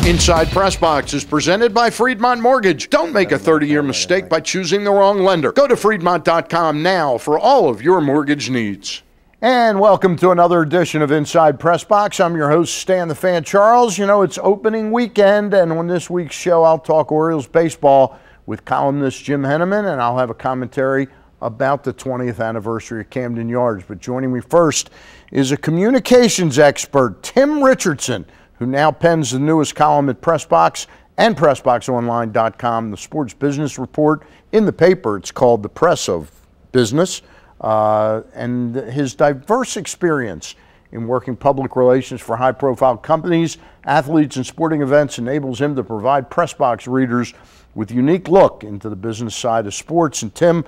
Inside PressBox is presented by Friedmont Mortgage. Don't make a 30-year mistake by choosing the wrong lender. Go to Friedmont.com now for all of your mortgage needs. And welcome to another edition of Inside PressBox. I'm your host, Stan the Fan Charles. You know, it's opening weekend, and on this week's show, I'll talk Orioles baseball with columnist Jim Henneman, and I'll have a commentary about the 20th anniversary of Camden Yards. But joining me first is a communications expert, Tim Richardson, who now pens the newest column at PressBox and PressBoxOnline.com, the sports business report in the paper. It's called The Press of Business, and his diverse experience in working public relations for high-profile companies, athletes, and sporting events enables him to provide PressBox readers with a unique look into the business side of sports. And Tim,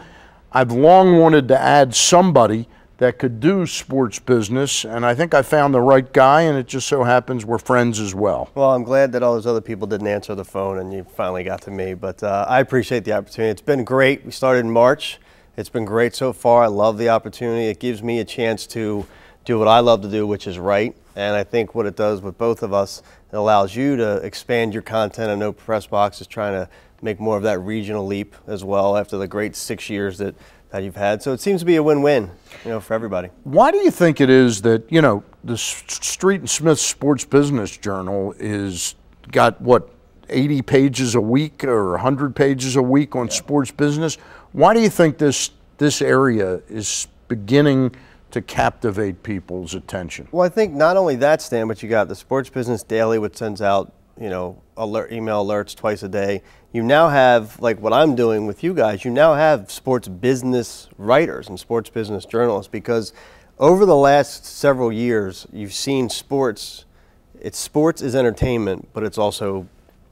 I've long wanted to add somebody that could do sports business, and I think I found the right guy, and it just so happens we're friends as well. Well, I'm glad that all those other people didn't answer the phone and you finally got to me, but I appreciate the opportunity. It's been great. We started in March. It's been great so far. I love the opportunity. It gives me a chance to do what I love to do, which is write, and I think what it does with both of us, it allows you to expand your content. I know PressBox is trying to make more of that regional leap as well after the great 6 years that you've had. So it seems to be a win-win, you know, for everybody. Why do you think it is that, you know, the Street and Smith Sports Business Journal is got, what, 80 pages a week or 100 pages a week on sports business? Why do you think this area is beginning to captivate people's attention? Well, I think not only that, Stan, but you got the Sports Business Daily, which sends out, you know, email alerts twice a day. You now have, like what I'm doing with you guys, you now have sports business writers and sports business journalists, because over the last several years, you've seen sports is entertainment, but it's also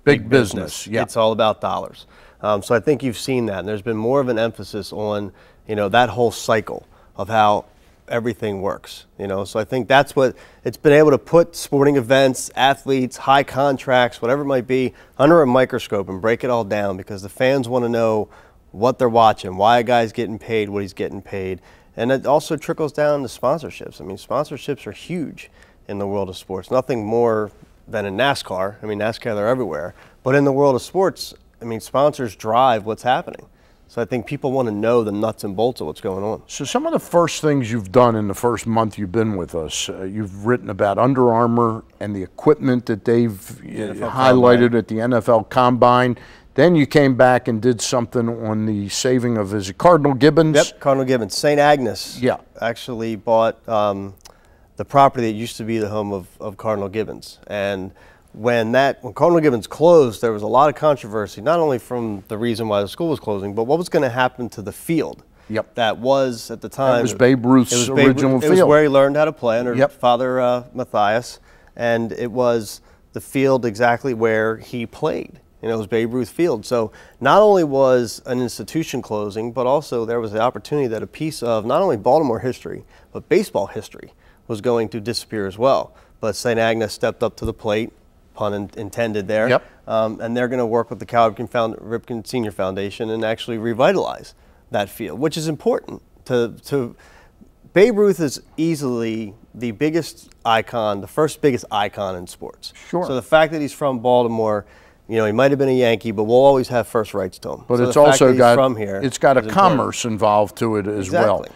big business. Yeah. It's all about dollars. So I think you've seen that, and there's been more of an emphasis on, you know, that whole cycle of how everything works, you know. So I think that's what it's been able to put sporting events, athletes, high contracts, whatever it might be, under a microscope and break it all down, because the fans want to know what they're watching, why a guy's getting paid, what he's getting paid. And it also trickles down to sponsorships. I mean, sponsorships are huge in the world of sports. Nothing more than in NASCAR. I mean, NASCAR, they're everywhere. But in the world of sports, I mean, sponsors drive what's happening. So I think people want to know the nuts and bolts of what's going on. So some of the first things you've done in the first month you've been with us, you've written about Under Armour and the equipment that they've highlighted at the NFL Combine. Then you came back and did something on the saving of, is it Cardinal Gibbons? Yep, Cardinal Gibbons. St. Agnes actually bought the property that used to be the home of Cardinal Gibbons. And when Cardinal Gibbons closed, there was a lot of controversy, not only from the reason why the school was closing, but what was going to happen to the field. Yep. That was, at the time, it was Babe Ruth's original field. It was where he learned how to play under Father Matthias, and it was the field exactly where he played. You know, it was Babe Ruth Field. So not only was an institution closing, but also there was the opportunity that a piece of not only Baltimore history, but baseball history was going to disappear as well. But St. Agnes stepped up to the plate, pun intended there, and they're going to work with the Cal Ripken Senior Foundation and actually revitalize that field, which is important. Babe Ruth is easily the biggest icon, the first biggest icon in sports. Sure. So the fact that he's from Baltimore, you know, he might have been a Yankee, but we'll always have first rights to him. But so it's also got a commerce important. involved to it as well.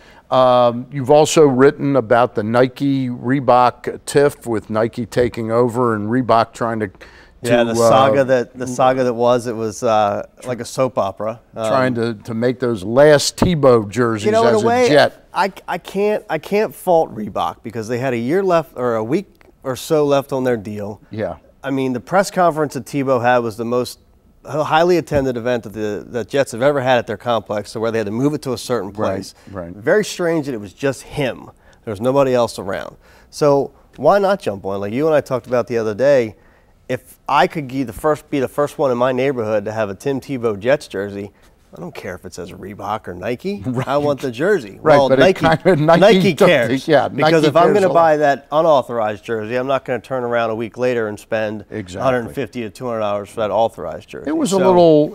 You've also written about the Nike Reebok tiff, with Nike taking over and Reebok trying to the saga that was like a soap opera, trying to make those last Tebow jerseys, you know, as in a way, Jet. I can't fault Reebok, because they had a year left, or a week or so left on their deal. Yeah. I mean, the press conference that Tebow had was the most highly attended event that the Jets have ever had at their complex, so where they had to move it to a certain place. Right. Very strange that it was just him. There was nobody else around. So why not jump on? Like you and I talked about the other day, if I could be the first one in my neighborhood to have a Tim Tebow Jets jersey, I don't care if it says Reebok or Nike. Right. I want the jersey. Right, well, but Nike cares. Yeah, because Nike if I'm going to cares buy that unauthorized jersey, I'm not going to turn around a week later and spend Exactly. $150 to $200 for that authorized jersey. It was a little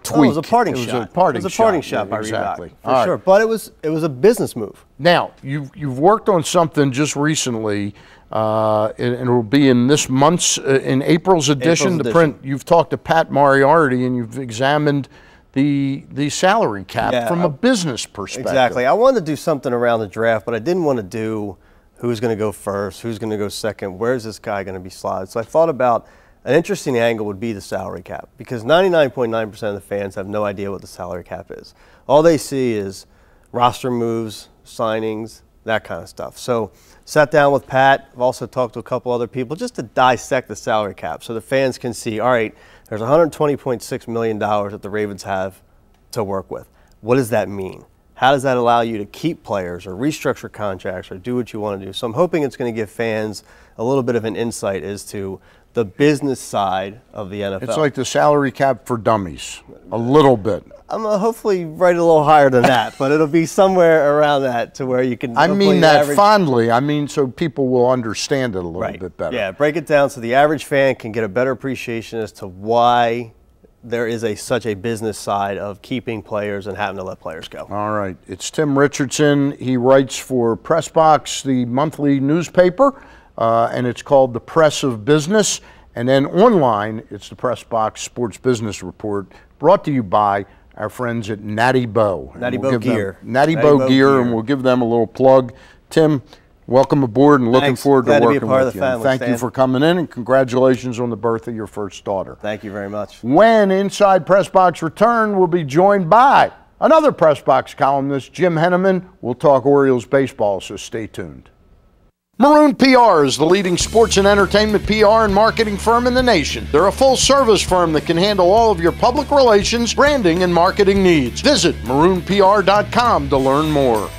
tweak. Oh, it was a parting shot. It was a parting shot by exactly. Reebok, for sure. But it was a business move. Now, you've worked on something just recently, and it will be in this month's, in April's edition, the print. You've talked to Pat Moriarty, and you've examined the salary cap from a business perspective. Exactly. I wanted to do something around the draft, but I didn't want to do who's going to go first, who's going to go second, where's this guy going to be slotted. So I thought about an interesting angle would be the salary cap, because 99.9% of the fans have no idea what the salary cap is. All they see is roster moves, signings, that kind of stuff. So sat down with Pat. I've also talked to a couple other people just to dissect the salary cap so the fans can see, all right, there's $120.6 million that the Ravens have to work with. What does that mean? How does that allow you to keep players or restructure contracts or do what you want to do? So I'm hoping it's going to give fans a little bit of an insight as to the business side of the NFL. It's like the salary cap for dummies, a little bit. I'm going to hopefully write it a little higher than that, but it'll be somewhere around that to where you can. I mean that fondly. I mean so people will understand it a little bit better. Yeah, break it down so the average fan can get a better appreciation as to why there is such a business side of keeping players and having to let players go. All right. It's Tim Richardson. He writes for PressBox, the monthly newspaper, and it's called The Press of Business. And then online, it's the PressBox Sports Business Report, brought to you by our friends at Natty Boh. Natty Boh Gear. Natty Boh Gear, and we'll give them a little plug. Tim, welcome aboard, and looking forward to working with you. Thank you for coming in, and congratulations on the birth of your first daughter. Thank you very much. When Inside PressBox return, we'll be joined by another PressBox columnist, Jim Henneman. We'll talk Orioles baseball, so stay tuned. Maroon PR is the leading sports and entertainment PR and marketing firm in the nation. They're a full-service firm that can handle all of your public relations, branding, and marketing needs. Visit maroonpr.com to learn more.